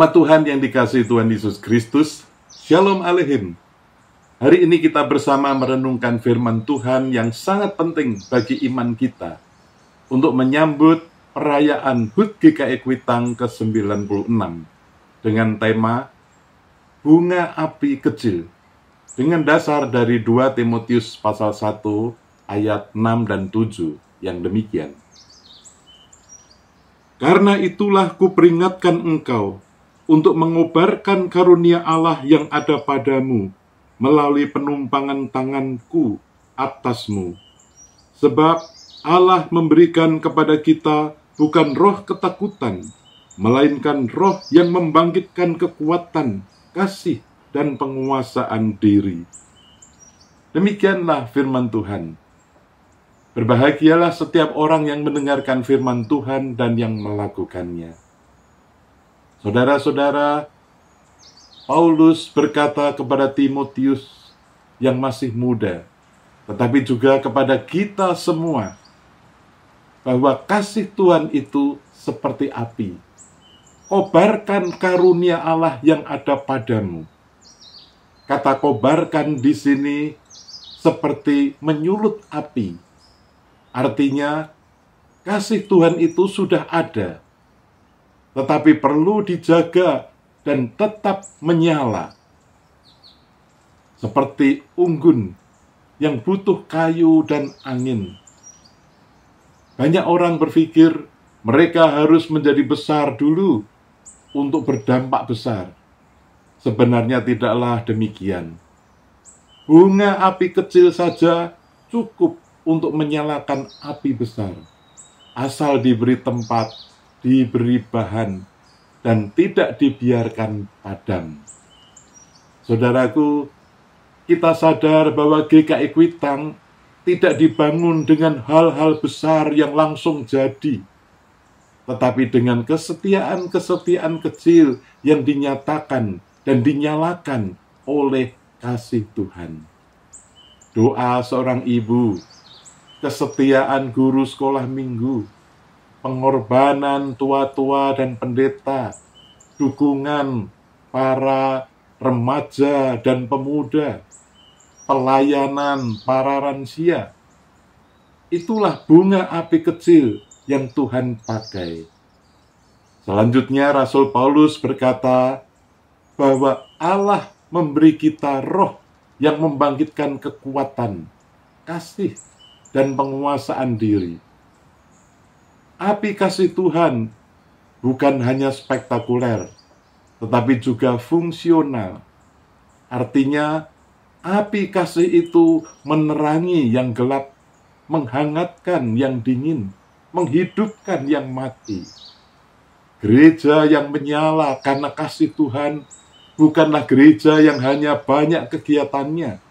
Umat Tuhan yang dikasihi Tuhan Yesus Kristus, Shalom Aleichem. Hari ini kita bersama merenungkan firman Tuhan yang sangat penting bagi iman kita untuk menyambut perayaan HUT GKI Kuitang ke-96 dengan tema Bunga Api Kecil dengan dasar dari 2 Timotius pasal 1 ayat 6 dan 7 yang demikian. Karena itulah kuperingatkan engkau untuk mengobarkan karunia Allah yang ada padamu melalui penumpangan tanganku atasmu. Sebab Allah memberikan kepada kita bukan roh ketakutan, melainkan roh yang membangkitkan kekuatan, kasih, dan penguasaan diri. Demikianlah firman Tuhan. Berbahagialah setiap orang yang mendengarkan firman Tuhan dan yang melakukannya. Saudara-saudara, Paulus berkata kepada Timotius yang masih muda, tetapi juga kepada kita semua, bahwa kasih Tuhan itu seperti api. Kobarkan karunia Allah yang ada padamu. Kata kobarkan di sini seperti menyulut api. Artinya, kasih Tuhan itu sudah ada, tetapi perlu dijaga dan tetap menyala. Seperti unggun yang butuh kayu dan angin. Banyak orang berpikir mereka harus menjadi besar dulu untuk berdampak besar. Sebenarnya tidaklah demikian. Bunga api kecil saja cukup untuk menyalakan api besar, asal diberi tempat, diberi bahan, dan tidak dibiarkan padam. Saudaraku, kita sadar bahwa GKI Kuitang tidak dibangun dengan hal-hal besar yang langsung jadi, tetapi dengan kesetiaan-kesetiaan kecil yang dinyatakan dan dinyalakan oleh kasih Tuhan. Doa seorang ibu, kesetiaan guru sekolah minggu, pengorbanan tua-tua dan pendeta, dukungan para remaja dan pemuda, pelayanan para lansia. Itulah bunga api kecil yang Tuhan pakai. Selanjutnya Rasul Paulus berkata bahwa Allah memberi kita roh yang membangkitkan kekuatan, kasih, dan penguasaan diri. Api kasih Tuhan bukan hanya spektakuler, tetapi juga fungsional. Artinya, api kasih itu menerangi yang gelap, menghangatkan yang dingin, menghidupkan yang mati. Gereja yang menyala karena kasih Tuhan bukanlah gereja yang hanya banyak kegiatannya,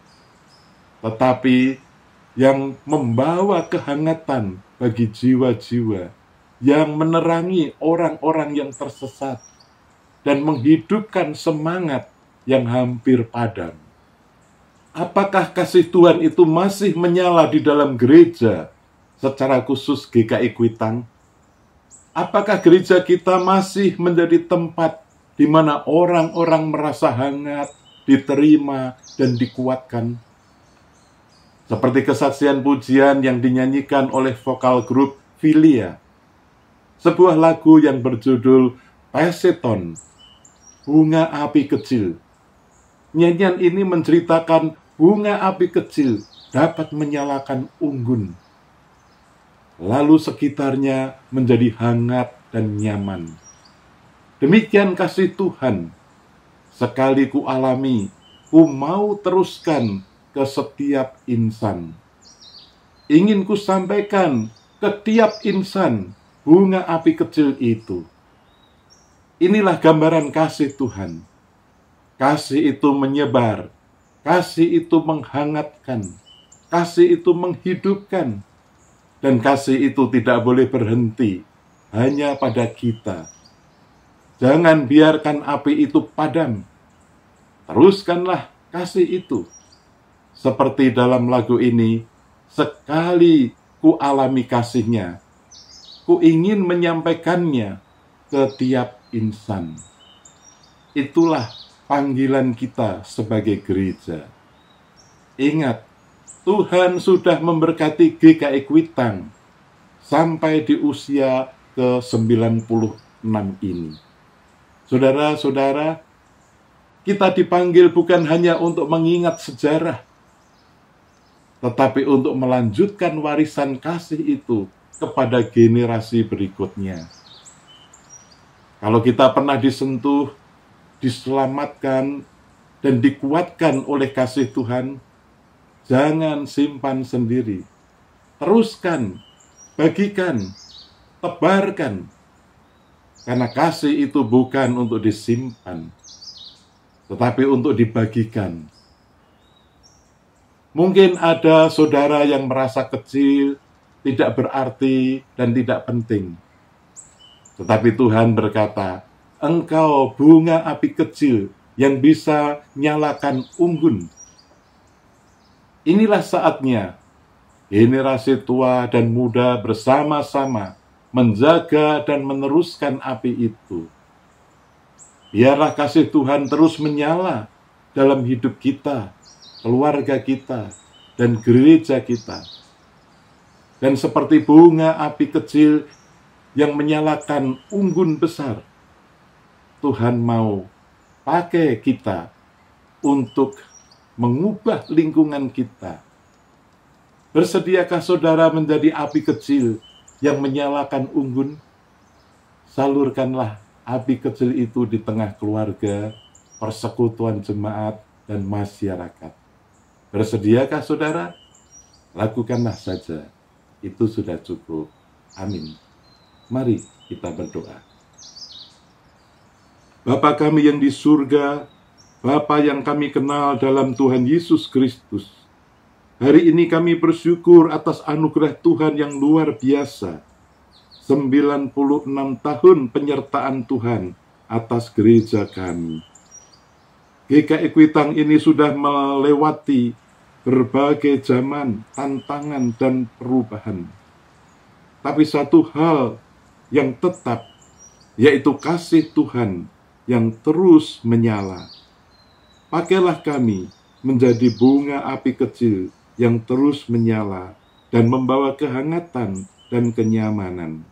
tetapi yang membawa kehangatan bagi jiwa-jiwa, yang menerangi orang-orang yang tersesat, dan menghidupkan semangat yang hampir padam. Apakah kasih Tuhan itu masih menyala di dalam gereja, secara khusus GKI Kuitang? Apakah gereja kita masih menjadi tempat di mana orang-orang merasa hangat, diterima, dan dikuatkan? Seperti kesaksian pujian yang dinyanyikan oleh vokal grup Filia. Sebuah lagu yang berjudul Peseton, bunga api kecil. Nyanyian ini menceritakan bunga api kecil dapat menyalakan unggun. Lalu sekitarnya menjadi hangat dan nyaman. Demikian kasih Tuhan. Sekali ku alami, ku mau teruskan ke setiap insan. Ingin ku sampaikan ke tiap insan bunga api kecil itu. Inilah gambaran kasih Tuhan. Kasih itu menyebar, kasih itu menghangatkan, kasih itu menghidupkan, dan kasih itu tidak boleh berhenti hanya pada kita. Jangan biarkan api itu padam. Teruskanlah kasih itu. Seperti dalam lagu ini, sekali ku alami kasihnya, ku ingin menyampaikannya ke tiap insan. Itulah panggilan kita sebagai gereja. Ingat, Tuhan sudah memberkati GKI Kuitang sampai di usia ke-96 ini. Saudara-saudara, kita dipanggil bukan hanya untuk mengingat sejarah, tetapi untuk melanjutkan warisan kasih itu kepada generasi berikutnya. Kalau kita pernah disentuh, diselamatkan, dan dikuatkan oleh kasih Tuhan, jangan simpan sendiri. Teruskan, bagikan, tebarkan. Karena kasih itu bukan untuk disimpan. tetapi untuk dibagikan. Mungkin ada saudara yang merasa kecil, tidak berarti, dan tidak penting. Tetapi Tuhan berkata, engkau bunga api kecil yang bisa nyalakan unggun. Inilah saatnya generasi tua dan muda bersama-sama menjaga dan meneruskan api itu. Biarlah kasih Tuhan terus menyala dalam hidup kita, keluarga kita, dan gereja kita. Dan seperti bunga api kecil yang menyalakan unggun besar, Tuhan mau pakai kita untuk mengubah lingkungan kita. Bersediakah saudara menjadi api kecil yang menyalakan unggun? Salurkanlah api kecil itu di tengah keluarga, persekutuan jemaat, dan masyarakat. Bersediakah saudara? Lakukanlah saja. Itu sudah cukup. Amin. Mari kita berdoa. Bapa kami yang di surga, Bapa yang kami kenal dalam Tuhan Yesus Kristus, hari ini kami bersyukur atas anugerah Tuhan yang luar biasa. 96 tahun penyertaan Tuhan atas gereja kami. GKI Kuitang ini sudah melewati berbagai zaman, tantangan, dan perubahan. Tapi satu hal yang tetap, yaitu kasih Tuhan yang terus menyala. Pakailah kami menjadi bunga api kecil yang terus menyala dan membawa kehangatan dan kenyamanan.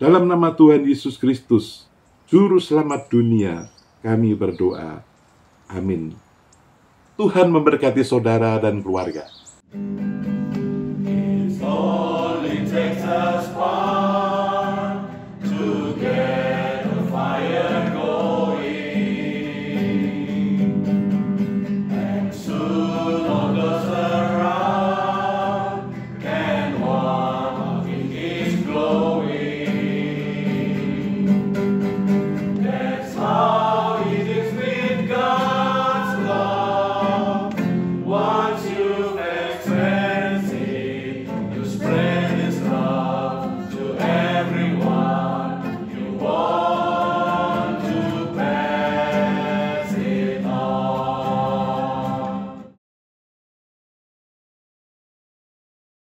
Dalam nama Tuhan Yesus Kristus, Juru Selamat dunia, kami berdoa. Amin. Tuhan memberkati saudara dan keluarga.